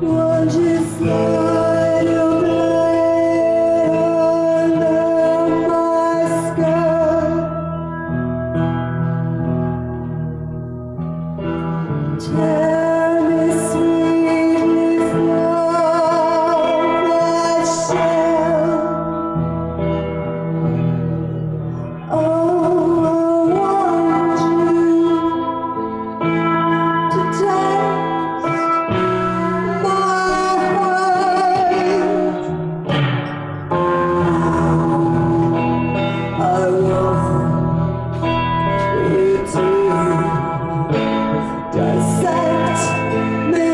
Won't you slide your blade under my skirt? Tell me sweetly from that shell. Oh, I want you to taste my heart. I want you to dissect me.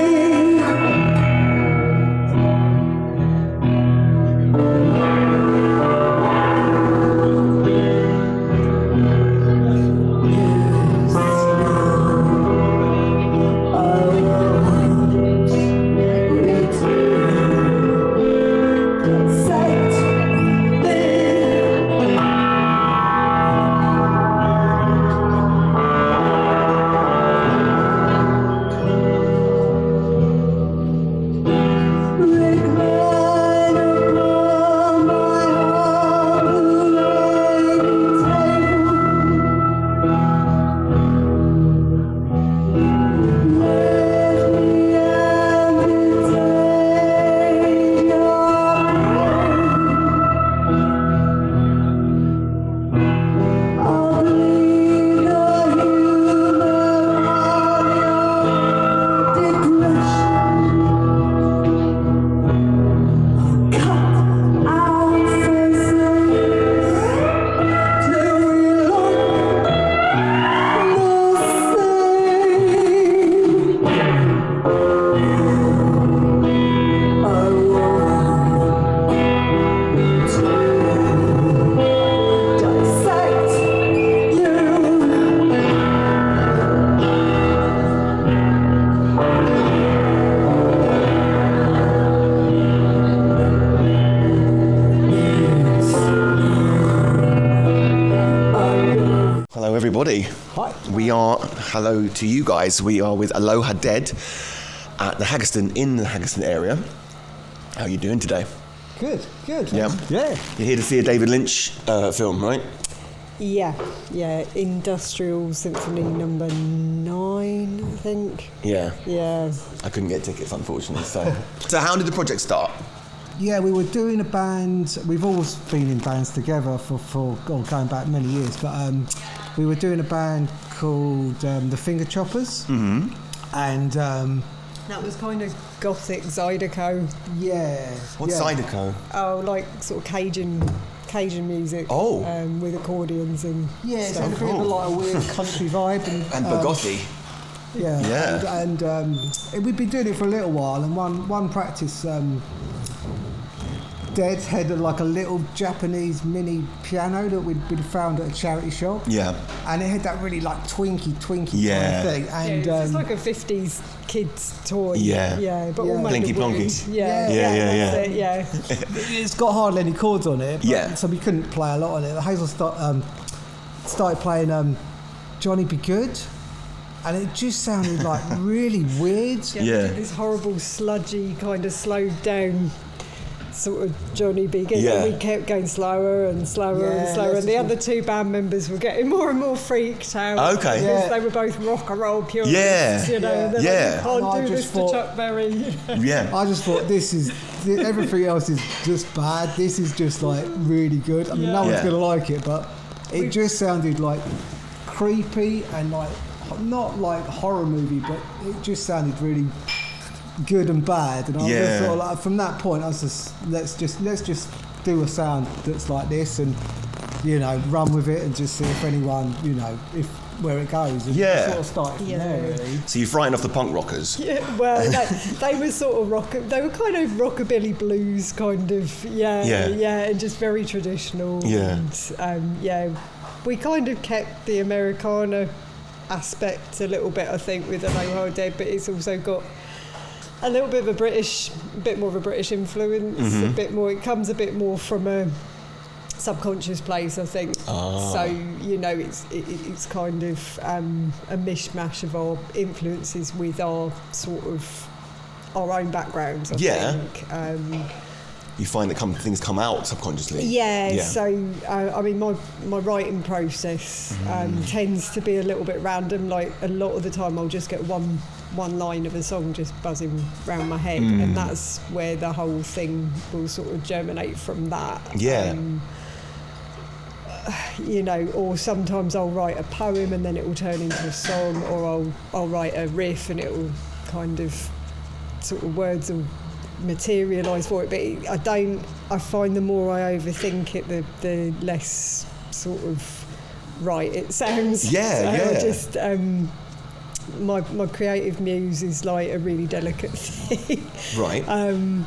Hello everybody. Hi. We are, hello to you guys, we are with Aloha Dead at the Haggerston, in the Haggerston area. How are you doing today? Good. Yeah. Yeah. You're here to see a David Lynch film, right? Yeah, Industrial Symphony number 9, I think. Yeah. Yeah. I couldn't get tickets, unfortunately, so. So how did the project start? Yeah, we were doing a band. We've always been in bands together for going back many years, but we were doing a band called the Finger Choppers. Mm-hmm. And That was kind of gothic Zydeco. yeah. What's Zydeco? Oh, like sort of Cajun music. Oh. With accordions and Yeah, it's stuff. had a bit of like a weird country vibe. And Bugatti. Yeah. Yeah. And we'd been doing it for a little while, and one practice, Dead had like a little Japanese mini piano that we'd found at a charity shop. Yeah. And it had that really like twinky Yeah. kind of thing. And It's like a 50s kids toy. Yeah. Yeah, but Yeah. all made Blinky of wood. plonky. Yeah. Yeah. That's it, yeah. it's got hardly any chords on it. But, Yeah. So we couldn't play a lot on it. Hazel started playing Johnny Be Good. And it just sounded like really weird. Yeah. This horrible, sludgy, kind of slowed down sort of Johnny B. Good. Yeah. And we kept going slower and slower and Yeah, slower. that's And the just- other two band members were getting more and more freaked out. Okay. Because Yeah. they were both rock and roll purists. Yeah. You know, Yeah. and they're Yeah. like, you And I can't do just this thought- to Chuck Berry. Yeah. I just thought everything else is just bad. This is just like really good. I mean, no one's Yeah. going to like it, but it just sounded like creepy and like not like horror movie, but it just sounded really good and bad. And I was Yeah. just sort of like, from that point, I was just let's just do a sound that's like this and run with it and just see if anyone if where it goes. And Yeah. sort of started from there really. So you frightened off the punk rockers? Yeah, well, they were sort of they were kind of rockabilly blues, kind of, and just very traditional. Yeah. And, we kind of kept the Americana aspect a little bit, I think, with Aloha Dead, but it's also got a little bit of a bit more of a British influence, Mm-hmm. a bit more, it comes a bit more from a subconscious place, I think. So it's kind of a mishmash of our influences with our sort of our own backgrounds, I think. You find that things come out subconsciously. Yeah. So I mean, my writing process tends to be a little bit random. Like a lot of the time, I'll just get one line of a song just buzzing around my head, and that's where the whole thing will sort of germinate from that. You know, or sometimes I'll write a poem and then it will turn into a song, or I'll write a riff and it will kind of sort of words will materialise for it. But I find the more I overthink it, the less sort of right it sounds. I just my creative muse is like a really delicate thing. Right. And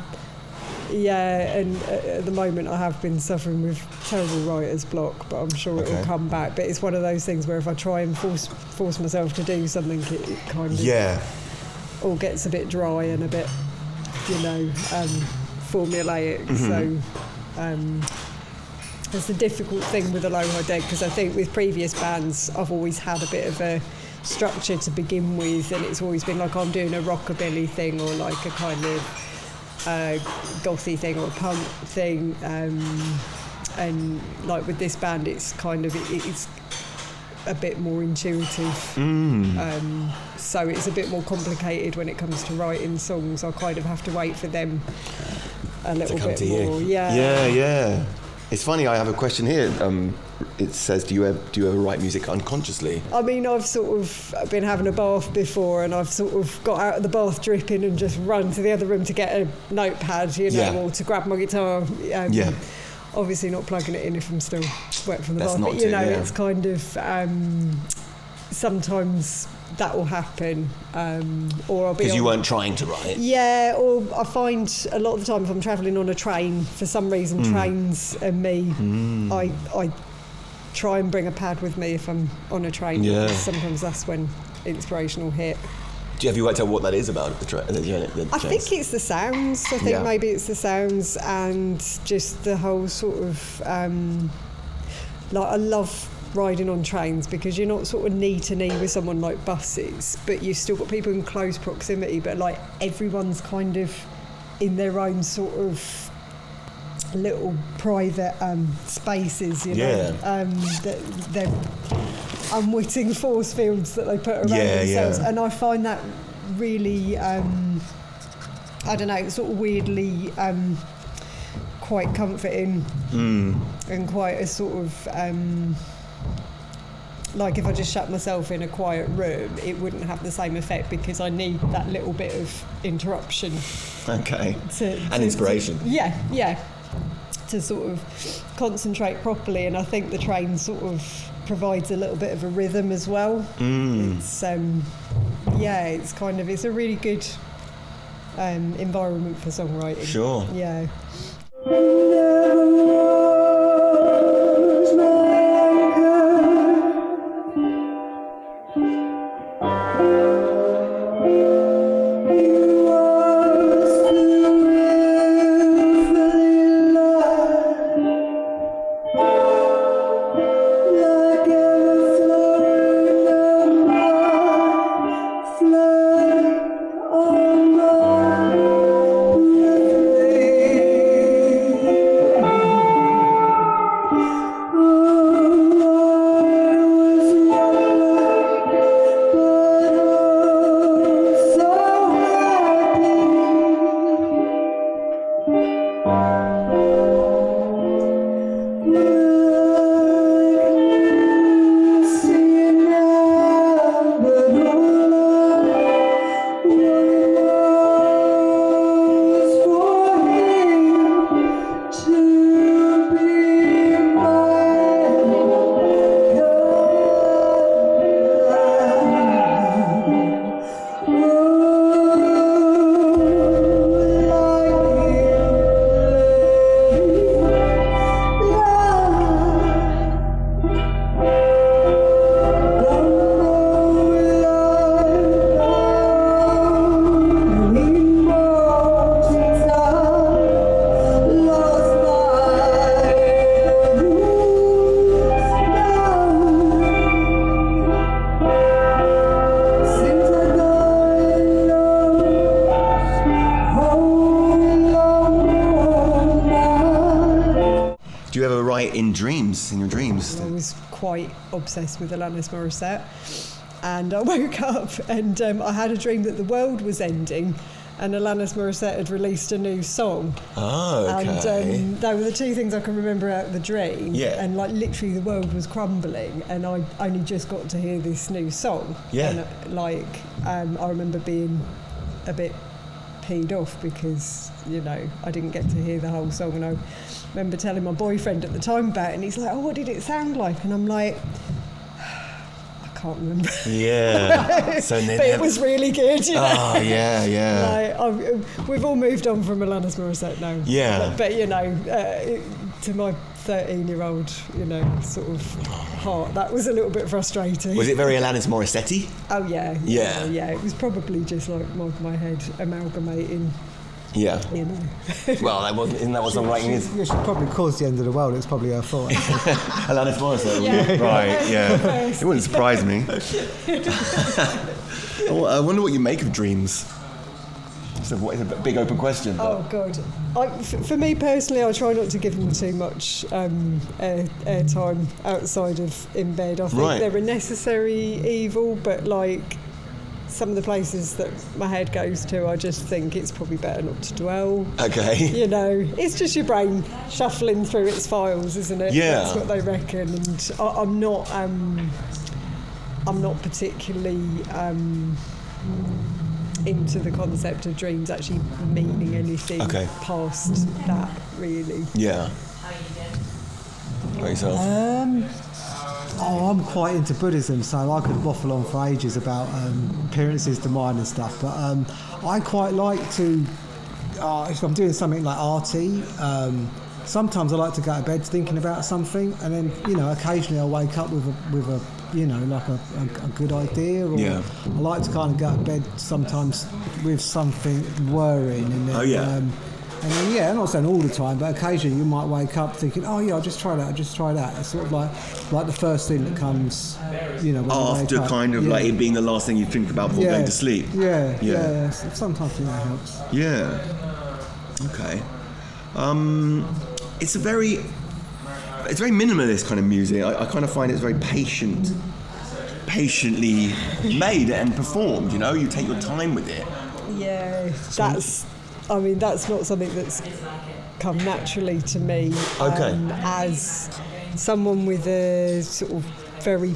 at the moment I have been suffering with terrible writer's block, but I'm sure it will come back. But it's one of those things where if I try and force myself to do something, it kind of all gets a bit dry and a bit, formulaic. So it's the difficult thing with Aloha Dead, because I think with previous bands I've always had a bit of a structure to begin with, and it's always been like I'm doing a rockabilly thing or like a kind of gothy thing or a punk thing, and like with this band it's kind of it's a bit more intuitive, so it's a bit more complicated when it comes to writing songs. I kind of have to wait for them a little bit more. Yeah. It's funny, I have a question here. It says, do you ever write music unconsciously? I mean, I've sort of been having a bath before, and I've sort of got out of the bath dripping and just run to the other room to get a notepad, or to grab my guitar. Obviously not plugging it in if I'm still wet from the bath, but it's kind of sometimes that will happen, or I'll be because you weren't trying to write. Yeah, or I find a lot of the time if I'm travelling on a train, for some reason trains and me, I try and bring a pad with me if I'm on a train. Because sometimes that's when inspiration will hit. Have you worked out what that is about the train? I think it's the sounds. I think maybe it's the sounds and just the whole sort of like I love riding on trains because you're not sort of knee to knee with someone like buses, but you've still got people in close proximity, but like everyone's kind of in their own sort of little private spaces, they're unwitting force fields that they put around themselves, and I find that really I don't know, sort of weirdly quite comforting and quite a sort of like if I just shut myself in a quiet room, it wouldn't have the same effect because I need that little bit of interruption. Okay. And inspiration. To sort of concentrate properly, and I think the train sort of provides a little bit of a rhythm as well. It's it's kind of, it's a really good environment for songwriting. Sure. Yeah. night in your dreams? I was quite obsessed with Alanis Morisettw, and I woke up and I had a dream that the world was ending, and Alanis Morisettw had released a new song. Oh, okay. And they were the two things I can remember out of the dream. Yeah. And like literally the world was crumbling, and I only just got to hear this new song. Yeah. And I remember being a bit peed off because, you know, I didn't get to hear the whole song, and I remember telling my boyfriend at the time about it, and he's like, "Oh, what did it sound like?" And I'm like, I can't remember. Yeah. So but it was really good. You know? Oh, yeah. We've all moved on from Alanis Morissette now. Yeah. But you know, to my 13-year-old, you know, sort of heart, that was a little bit frustrating. Was it very Alanis Morissette? Oh yeah. Yeah. Yeah. It was probably just like my head amalgamating. Yeah. You know. Well, isn't that what songwriting is? Yeah, she probably caused the end of the world. It's probably her fault. Alanis Morissette. Yeah. Right. Yeah. It wouldn't surprise me. I wonder what you make of dreams. It's a big open question. Oh God! For me personally, I try not to give them too much airtime outside of in bed. I think they're a necessary evil, but like some of the places that my head goes to, I just think it's probably better not to dwell. Okay. You know, it's just your brain shuffling through its files, isn't it? Yeah. That's what they reckon, and I'm not particularly into the concept of dreams actually meaning anything past that, really. Yeah. What yourself? I'm quite into Buddhism, so I could waffle on for ages about appearances, the mind and stuff. But I quite like to, if I'm doing something like arty, sometimes I like to go to bed thinking about something, and then, you know, occasionally I'll wake up with a you know, like a good idea. Or I like to kind of go to bed sometimes with something whirring, and then, and then, I'm not saying all the time, but occasionally you might wake up thinking, oh yeah, I'll just try that. It's sort of like the first thing that comes, you know, when after you wake kind up. of like it being the last thing you think about before going to sleep. Yeah. Sometimes I think that helps. Yeah. Okay. It's very minimalist kind of music. I kind of find it's very patiently made and performed. You know, you take your time with it. Yeah, that's not something that's come naturally to me. Okay. As someone with a sort of very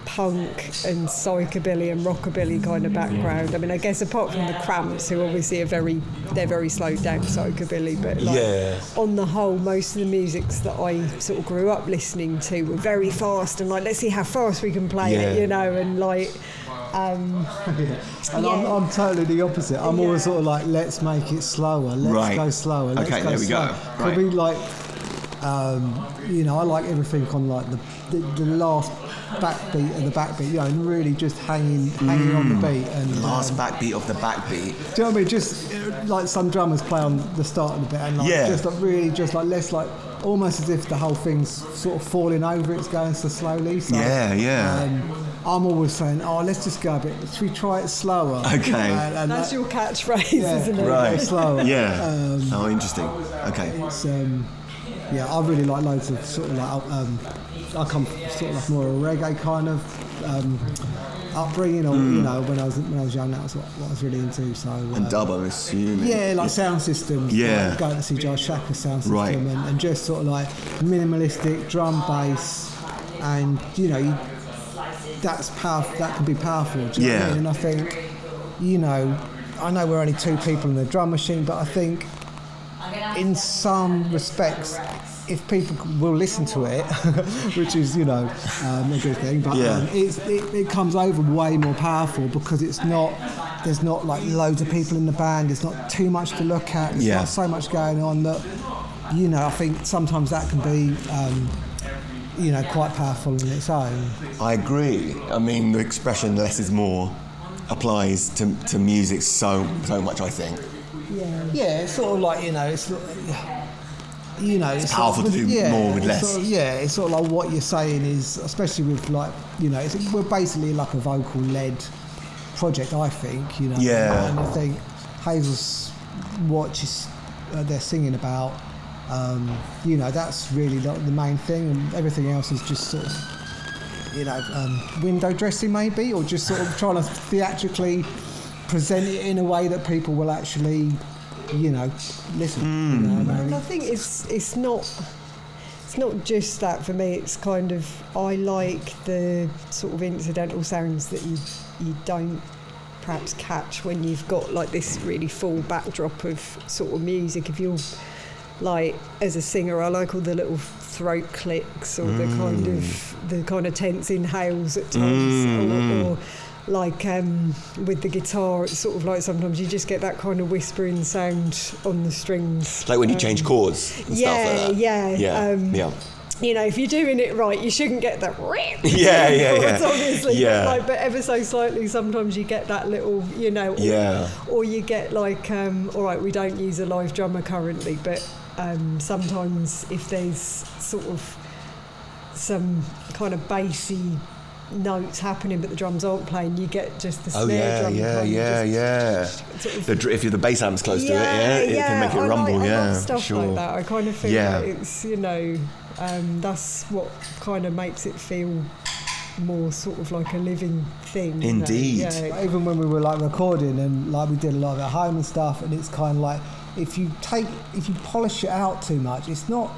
punk and psychobilly and rockabilly kind of background. I mean, I guess apart from the Cramps, who obviously they're very slowed down psychobilly, but on the whole, most of the musics that I sort of grew up listening to were very fast and like, let's see how fast we can play it, you know, and like. And I'm totally the opposite. I'm always sort of like, let's make it slower. Let's go slower. Let's okay, go there we slower. go. Could be like, you know, I like everything on like the last backbeat of the backbeat, you know, and really just hanging on the beat. And the last backbeat of the backbeat. Do you know what I mean? Just like some drummers play on the start of the bit, and like just like really just like let's like almost as if the whole thing's sort of falling over. It's going so slowly. So, I'm always saying, let's just go a bit. Should we try it slower? Okay. And that's your catchphrase, isn't it? Right. Slower. Yeah. Interesting. Okay. It's I really like loads of sort of like I come sort of like more of a reggae kind of upbringing, or you know, when I was young, that was what I was really into. So and dub, I'm assuming. Yeah, like sound systems. Yeah. Like going to see Josh Shaka's sound system, and just sort of like minimalistic drum bass, and you know, that's powerful. That can be powerful. Do you know what I mean? And I think, you know, I know we're only two people in the drum machine, but I think in some respects, if people will listen to it, which is, you know, a good thing, but it comes over way more powerful because there's not like loads of people in the band, there's not too much to look at, there's not so much going on that, you know, I think sometimes that can be, you know, quite powerful in its own. I agree. I mean, the expression "less is more" applies to music so much, I think. Yeah, it's sort of like, you know, it's powerful to do more with less. Sort of, it's sort of like what you're saying is, especially with like, you know, we're basically like a vocal-led project, I think, you know. Yeah. And I think Hazel's what they're singing about You know, that's really like the main thing, and everything else is just sort of, you know, window dressing maybe, or just sort of trying to theatrically present it in a way that people will actually, you know, listen. You know, And I think it's not just that for me. It's kind of, I like the sort of incidental sounds that you don't perhaps catch when you've got like this really full backdrop of sort of music. If you're like, as a singer, I like all the little throat clicks or the kind of tense inhales at times, or like with the guitar, it's sort of like sometimes you just get that kind of whispering sound on the strings. Like when you change chords and stuff like that. Yeah. You know, if you're doing it right, you shouldn't get that chords, obviously. But ever so slightly, sometimes you get that little, you know, or you get like, all right, we don't use a live drummer currently, but sometimes if there's sort of some kind of bassy notes happening but the drums aren't playing, you get just the snare drum. If the bass amp's close to it, it can make it rumble. I love stuff like that. I kind of feel like it's, you know, that's what kind of makes it feel more sort of like a living thing. Indeed. You know? Yeah. Even when we were like recording and like we did a lot of it at home and stuff, and it's kind of like, if you polish it out too much, it's not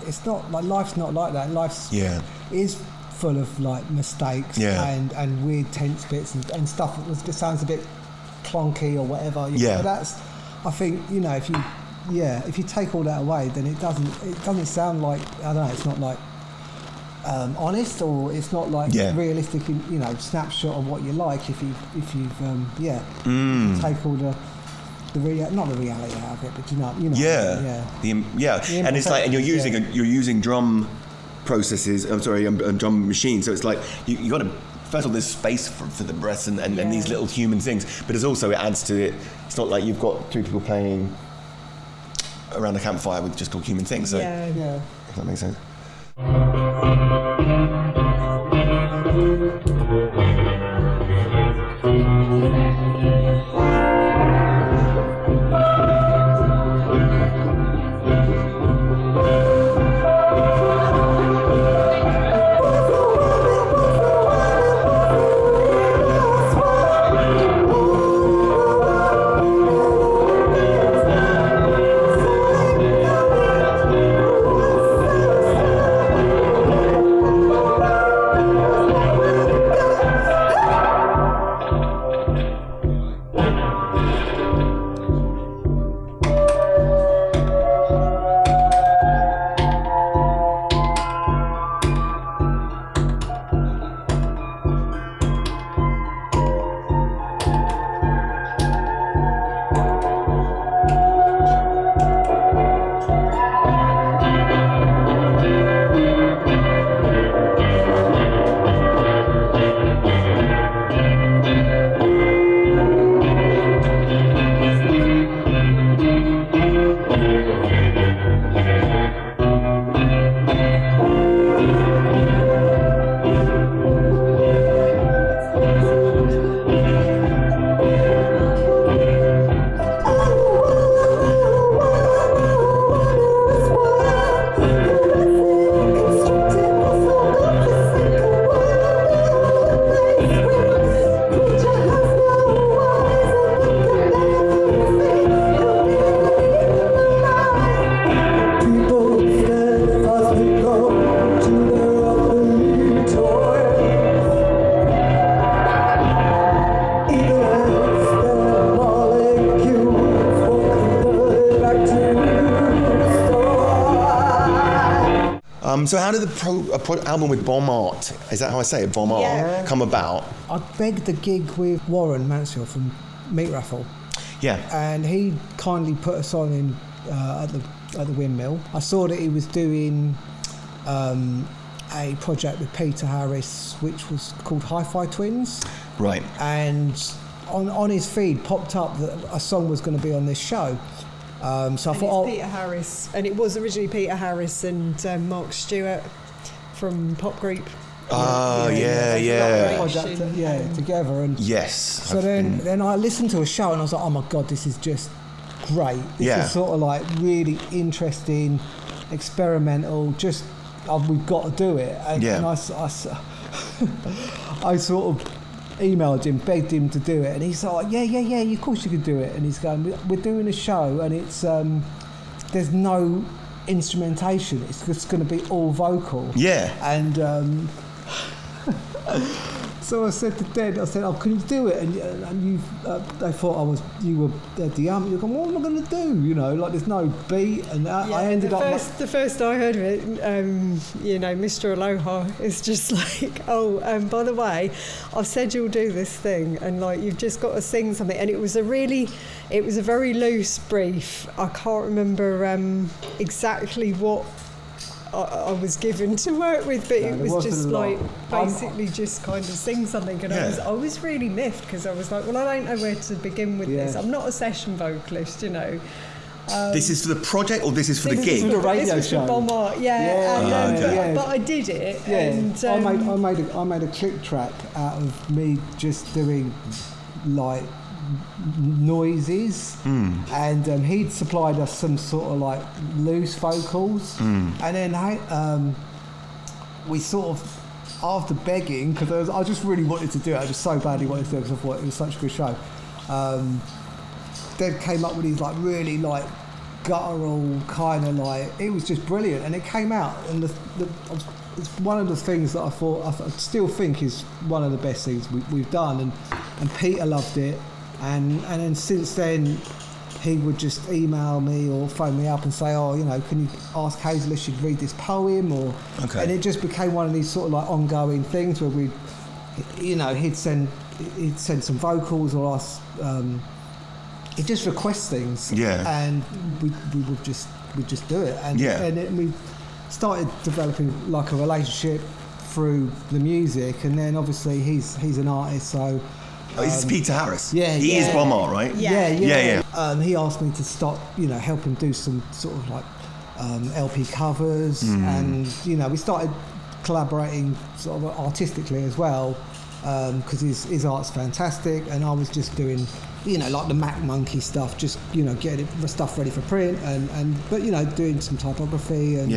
like, life's not like that. Life's is full of like mistakes and weird tense bits and stuff that sounds a bit clunky or whatever. So that's, I think, you know, if you take all that away, then it doesn't sound like, I don't know, it's not like honest, or it's not like realistic, you know, snapshot of what you like. If you've take all not the reality out of it, but you know. And it's like, and you're using drum processes. And drum machines. So it's like you got to, first of all, there's space for the breaths and these little human things, but it's also, it adds to it. It's not like you've got three people playing around a campfire with just all human things. So if that makes sense. So how did the album with Bon Art, is that how I say it, Bon Art, come about? I begged the gig with Warren Mansfield from Meat Raffle. Yeah. And he kindly put us on in at the Windmill. I saw that he was doing a project with Peter Harris, which was called Hi-Fi Twins. Right. And on his feed popped up that a song was going to be on this show. So I thought, Peter Harris, and it was originally Peter Harris and Mark Stewart from Pop Group. Together. And yes. So then I listened to a show and I was like, oh my god, this is just great. This is sort of like really interesting, experimental. Just we've got to do it. And I sort of emailed him, begged him to do it, and he's like, yeah, of course you can do it. And he's going, we're doing a show, and it's there's no instrumentation. It's just going to be all vocal. Yeah. And so I said to Dad, I said, "Oh, can you do it?" And you, they thought you were at the You're going, "What am I going to do?" You know, like there's no beat, and I ended the first I heard of it, you know, Mr. Aloha is just like, "Oh, by the way, I've said you'll do this thing, and like you've just got to sing something." And it was a very loose brief. I can't remember exactly what I was given to work with, but it was just like basically just kind of sing something, and I was really miffed because I was like, well, I don't know where to begin with this. I'm not a session vocalist, you know. This is for the project, or this is for the gig? This is for the radio this show. For Bon Art, but I did it. Yeah, and, I made a click track out of me just doing like noises, and he'd supplied us some sort of like loose vocals, and then we sort of, after begging, because I just really wanted to do it, I just so badly wanted to do it because I thought it was such a good show. Dad came up with these like really like guttural kind of like, it was just brilliant, and it came out, and it's one of the things that I still think is one of the best things we've done, and Peter loved it. And then since then, he would just email me or phone me up and say, "Oh, you know, can you ask Hazel if she'd read this poem?" And it just became one of these sort of like ongoing things where we, you know, he'd send some vocals or us. He'd just request things, and we would just do it, and we started developing like a relationship through the music, and then obviously he's an artist, so. This is Peter Harris. Yeah, he is Bon Art, right? Yeah. He asked me to start, you know, help him do some sort of like LP covers, and you know, we started collaborating sort of artistically as well, because his art's fantastic, and I was just doing, you know, like the Mac Monkey stuff, just, you know, getting the stuff ready for print, but you know, doing some typography and.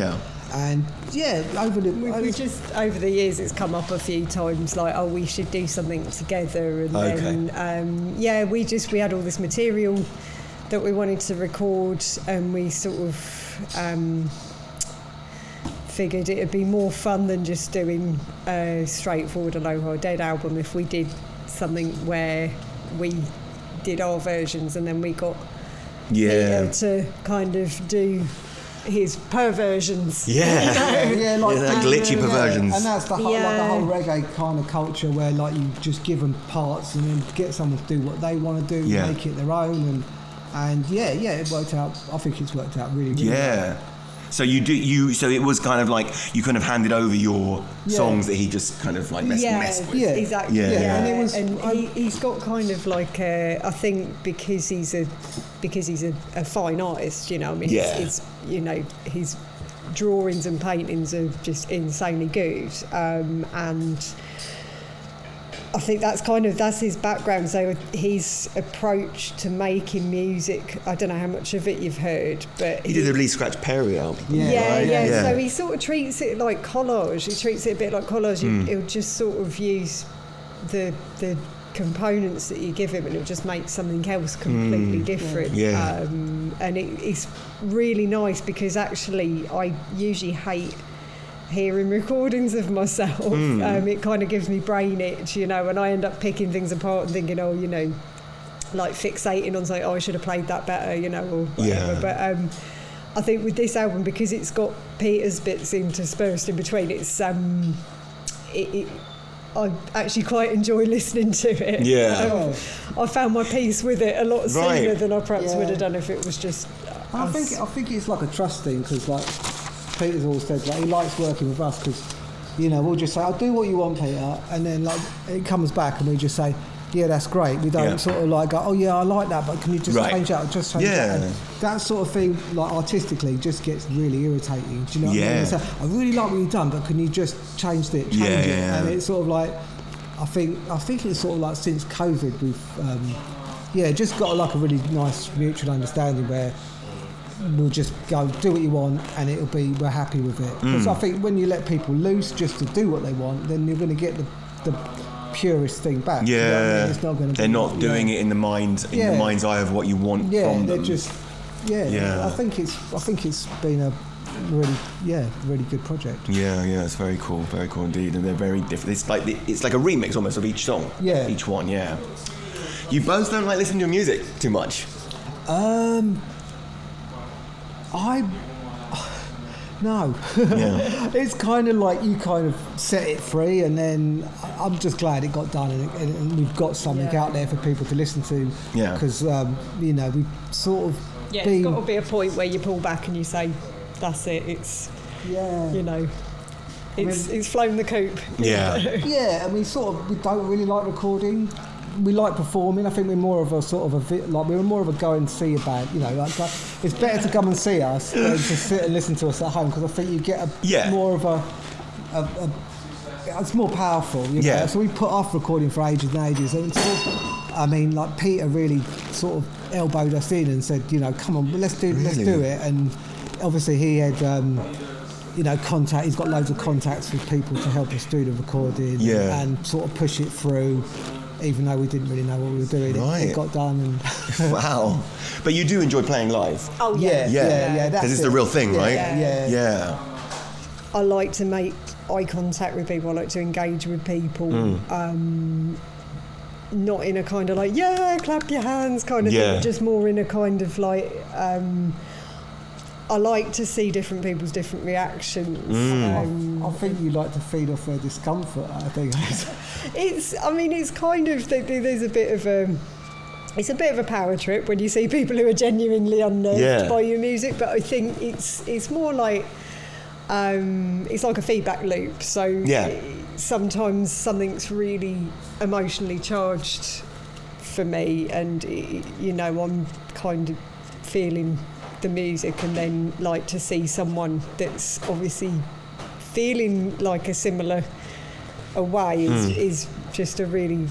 And over the years it's come up a few times like, oh, we should do something together, and then we had all this material that we wanted to record, and we sort of figured it'd be more fun than just doing a straightforward Aloha Dead album if we did something where we did our versions, and then we got Peter to kind of do his perversions. Glitchy perversions. And that's the whole reggae kind of culture where like you just give them parts and then get someone to do what they want to do, make it their own, and it worked out. I think it's worked out really, really well. So so it was kind of like you kind of handed over your songs that he just kind of like messed with. Yeah, exactly. And it was, he's got kind of like I think because he's a fine artist, you know. I mean, it's you know, his drawings and paintings are just insanely good, and I think that's his background. So his approach to making music, I don't know how much of it you've heard, but he did the Lee Scratch Perry album. So he sort of treats it like collage. He treats it a bit like collage. He'll just sort of use the components that you give him, and it'll just make something else completely different. And it's really nice, because actually I usually hate hearing recordings of myself. It kind of gives me brain itch, you know, and I end up picking things apart and thinking, oh, you know, like fixating on something, oh, I should have played that better, you know, or whatever. But I think with this album, because it's got Peter's bits interspersed in between, it's I actually quite enjoy listening to it. I found my peace with it a lot sooner than I perhaps would have done if it was just I think it's like a trust thing, because like Peter's always said, like, he likes working with us because, you know, we'll just say, I'll do what you want, Peter, and then like it comes back and we just say, yeah, that's great. We don't sort of like go, oh yeah, I like that, but can you just change that? Just change that. And that sort of thing, like artistically, just gets really irritating. Do you know what I mean? So, I really like what you've done, but can you just change it? And it's sort of like, I think it's sort of like since COVID, we've just got like a really nice mutual understanding where we'll just go do what you want, and we're happy with it. Because I think when you let people loose just to do what they want, then you're going to get the purest thing back. Yeah, you know what I mean? It's not going to. They're not doing it in the mind's eye of what you want from them. They're just. Yeah. I think it's been a really good project. Yeah, it's very cool indeed, and they're very different. It's like a remix almost of each song. Yeah, each one. Yeah. You both don't like listening to music too much. No. Yeah. It's kind of like you kind of set it free, and then I'm just glad it got done, and we've got something out there for people to listen to. Yeah. Because we've sort of. Yeah, it's got to be a point where you pull back and you say, "That's it." It's. Yeah. It's flown the coop. Yeah. Yeah, and we don't really like recording. We like performing. I think we're more of a sort of we're more of a go and see a band. It's better to come and see us than to sit and listen to us at home, because I think you get more of a it's more powerful. Yeah. So we put off recording for ages and ages, and Peter really sort of elbowed us in and said, come on, let's do it. And obviously he had. Contact. He's got loads of contacts with people to help us do the recording and sort of push it through. Even though we didn't really know what we were doing, it got done. And wow! But you do enjoy playing live. Oh yeah. Because it's the real thing, right? Yeah. I like to make eye contact with people. I like to engage with people. Not in a kind of like clap your hands kind of thing. Just more in a kind of like. I like to see different people's different reactions. I think you like to feed off their discomfort. I think it's kind of there's a bit of it's a bit of a power trip when you see people who are genuinely unnerved by your music. But I think it's more like it's like a feedback loop. So sometimes something's really emotionally charged for me, and I'm kind of feeling the music, and then like to see someone that's obviously feeling like a similar way is just a really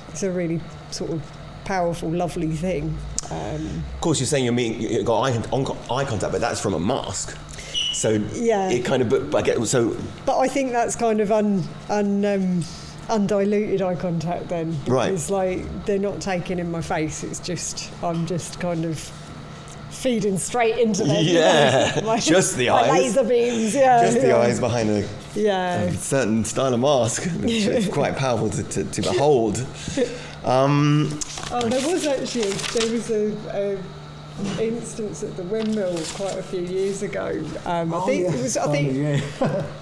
it's a really sort of powerful, lovely thing. Of course, you're saying you've got eye contact, but that's from a mask. So it kind of But I think that's kind of undiluted eye contact then. Right. It's like they're not taking in my face. It's just I'm just kind of feeding straight into them. Just the eyes. Laser beams, Just the eyes behind a certain style of mask, which is quite powerful to behold. There was a instance at the windmill quite a few years ago.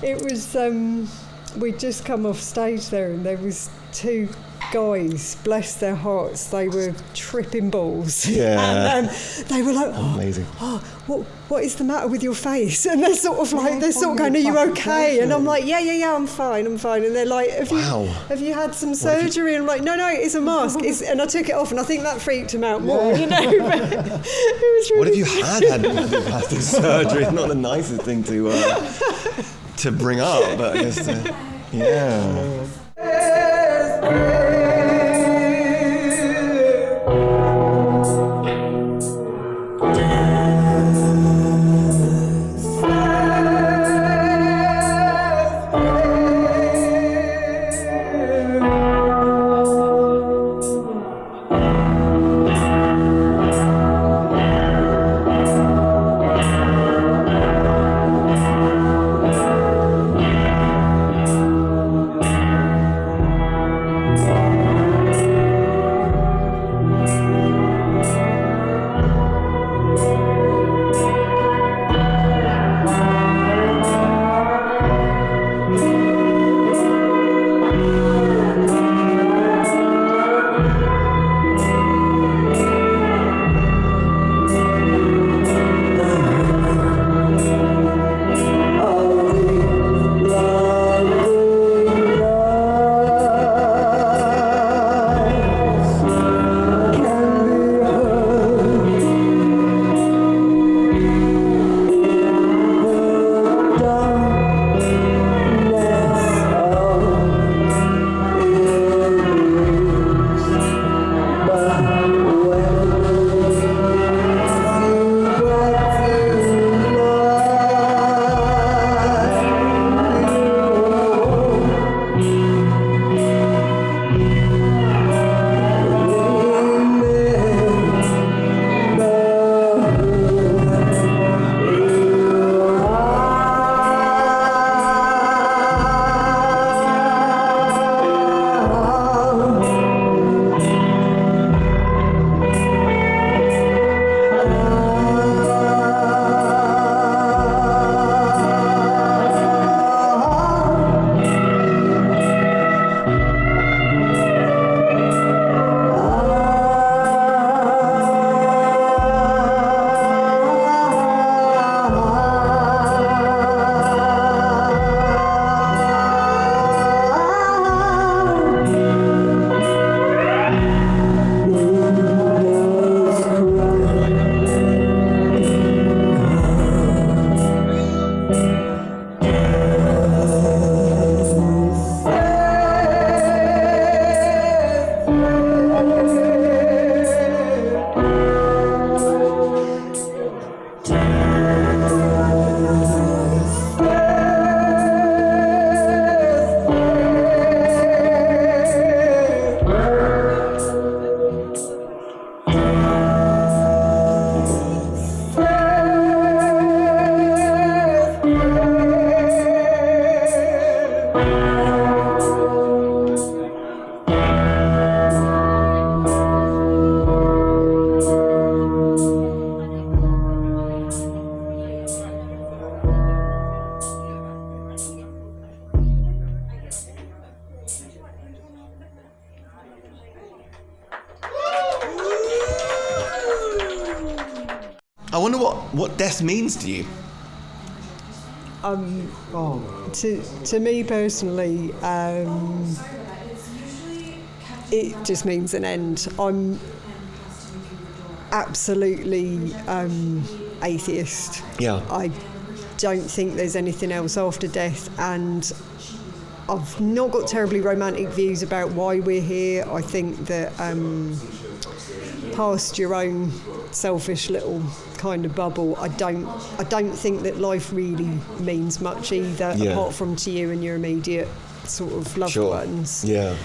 It was we'd just come off stage there, and there was two guys, bless their hearts, they were tripping balls. And they were like, amazing. What is the matter with your face? And they're sort of like, going, are you okay? And I'm like, yeah, I'm fine. And they're like, have you had some surgery? And I'm like, no, it's a mask. And I took it off, and I think that freaked him out more, But it was really. What if you had plastic surgery? It's not the nicest thing to bring up, but I guess, what death means to you. To me personally, it just means an end. I'm absolutely atheist. Yeah. I don't think there's anything else after death, and I've not got terribly romantic views about why we're here. I think that past your own selfish little kind of bubble, I don't think that life really means much either, apart from to you and your immediate sort of loved ones. Yeah.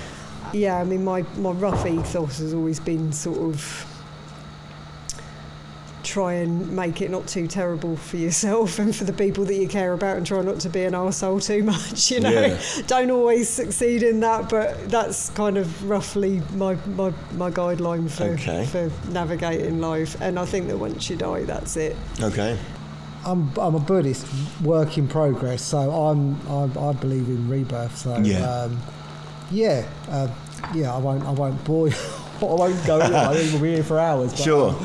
Yeah, I mean, my rough ethos has always been sort of try and make it not too terrible for yourself and for the people that you care about, and try not to be an arsehole too much, you know. Yeah. Don't always succeed in that, but that's kind of roughly my guideline for navigating life. And I think that once you die, that's it. Okay. I'm a Buddhist, work in progress, so I believe in rebirth. So I won't bore you. I won't go. I think we'll be here for hours. But, Sure.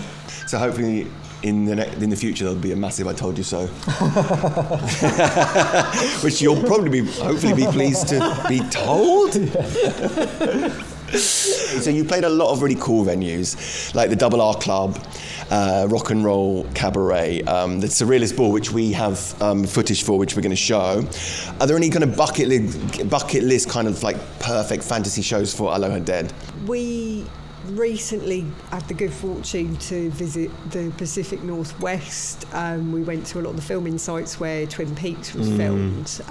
So hopefully in the future there'll be a massive "I told you so," which you'll probably hopefully be pleased to be told. So you played a lot of really cool venues, like the Double R Club, Rock and Roll Cabaret, the Surrealist Ball, which we have footage for, which we're going to show. Are there any kind of bucket list kind of like perfect fantasy shows for Aloha Dead? We recently had the good fortune to visit the Pacific Northwest. We went to a lot of the filming sites where Twin Peaks was filmed.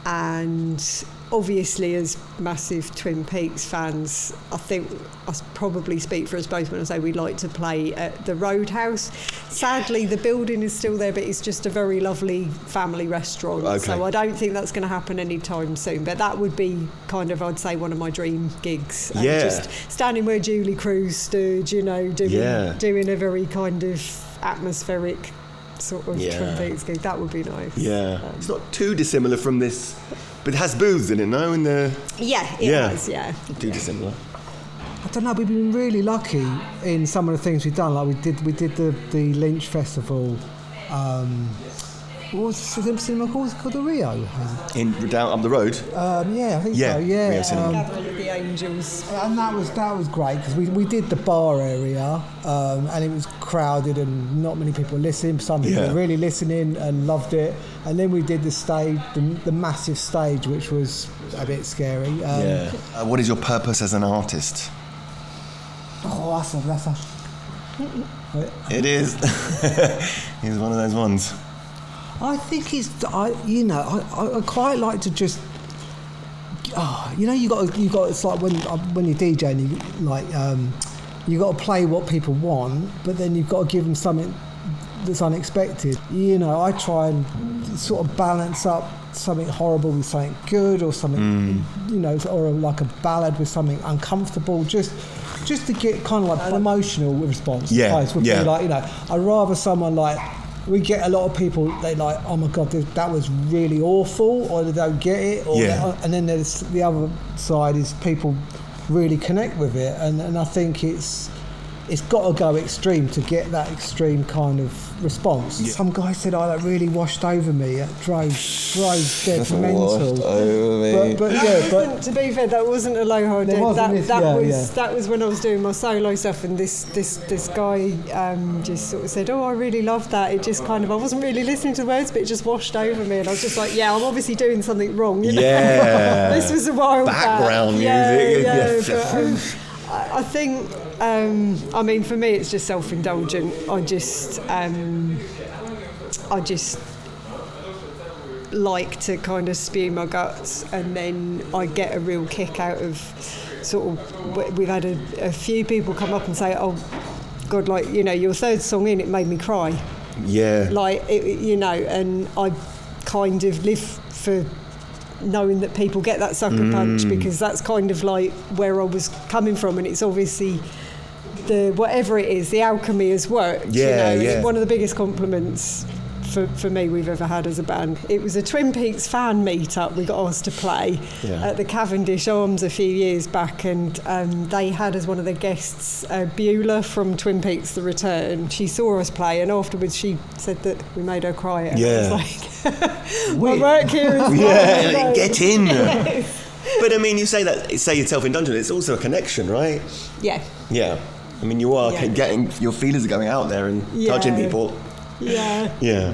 And obviously, as massive Twin Peaks fans, I think I probably speak for us both when I say we'd like to play at the Roadhouse. Sadly, the building is still there, but it's just a very lovely family restaurant. Okay. So I don't think that's going to happen anytime soon. But that would be kind of, I'd say, one of my dream gigs. Just standing where Julie Cruz stood, you know, doing a very kind of atmospheric sort of Twin Peaks gig. That would be nice. Yeah. It's not too dissimilar from this. But it has booths in it, no? In the it has. Not too dissimilar. I don't know. We've been really lucky in some of the things we've done. Like we did the Lynch Festival. What was the cinema called? It's called the Rio. Down up the road. I think so. Yeah. Rio Cinema. Gathering of the Angels. And that was great because we did the bar area, and it was crowded and not many people listened. Some people were really listening and loved it. And then we did the stage, the massive stage, which was a bit scary. What is your purpose as an artist? That's a. It is. He's one of those ones. I think I quite like to just. You got. It's like when you're DJing, you got to play what people want, but then you've got to give them something that's unexpected. I try and sort of balance up something horrible with something good, or something, or like a ballad with something uncomfortable, just to get kind of like an emotional response. Be like, I'd rather someone like. We get a lot of people, they like, oh my God, that was really awful, or they don't get it, and then there's the other side is people really connect with it, and I think it's got to go extreme to get that extreme kind of response. Yeah. Some guy said, that really washed over me. It drove dead mental. Washed over me. But to be fair, that wasn't Aloha Dead. That was when I was doing my solo stuff, and this guy just sort of said, I really loved that. It just kind of, I wasn't really listening to the words, but it just washed over me, and I was just like, I'm obviously doing something wrong. This was a while background back. music. But, I think, for me, it's just self-indulgent. I just like to kind of spew my guts, and then I get a real kick out of sort of. We've had a few people come up and say, "Oh, God, your third song in, it made me cry." Yeah. And I kind of live for knowing that people get that sucker punch, because that's kind of like where I was coming from, and it's obviously whatever it is, the alchemy has worked. One of the biggest compliments for me we've ever had as a band. It was a Twin Peaks fan meet-up. We got asked to play at the Cavendish Arms a few years back, and they had as one of their guests Beulah from Twin Peaks The Return. She saw us play, and afterwards she said that we made her cry. And I was like, my work here is get in. Yes. But I mean, you say you're self-indulgent, it's also a connection, right? Yeah. Yeah. I mean, you are getting, your feelers are going out there and touching people. Yeah. Yeah.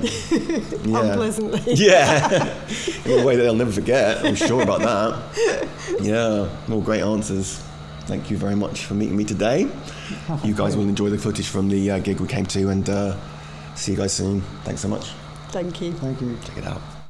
Unpleasantly. Yeah. In a way that they'll never forget, I'm sure about that. Yeah. All great answers. Thank you very much for meeting me today. You guys will enjoy the footage from the gig we came to, and see you guys soon. Thanks so much. Thank you. Thank you. Check it out.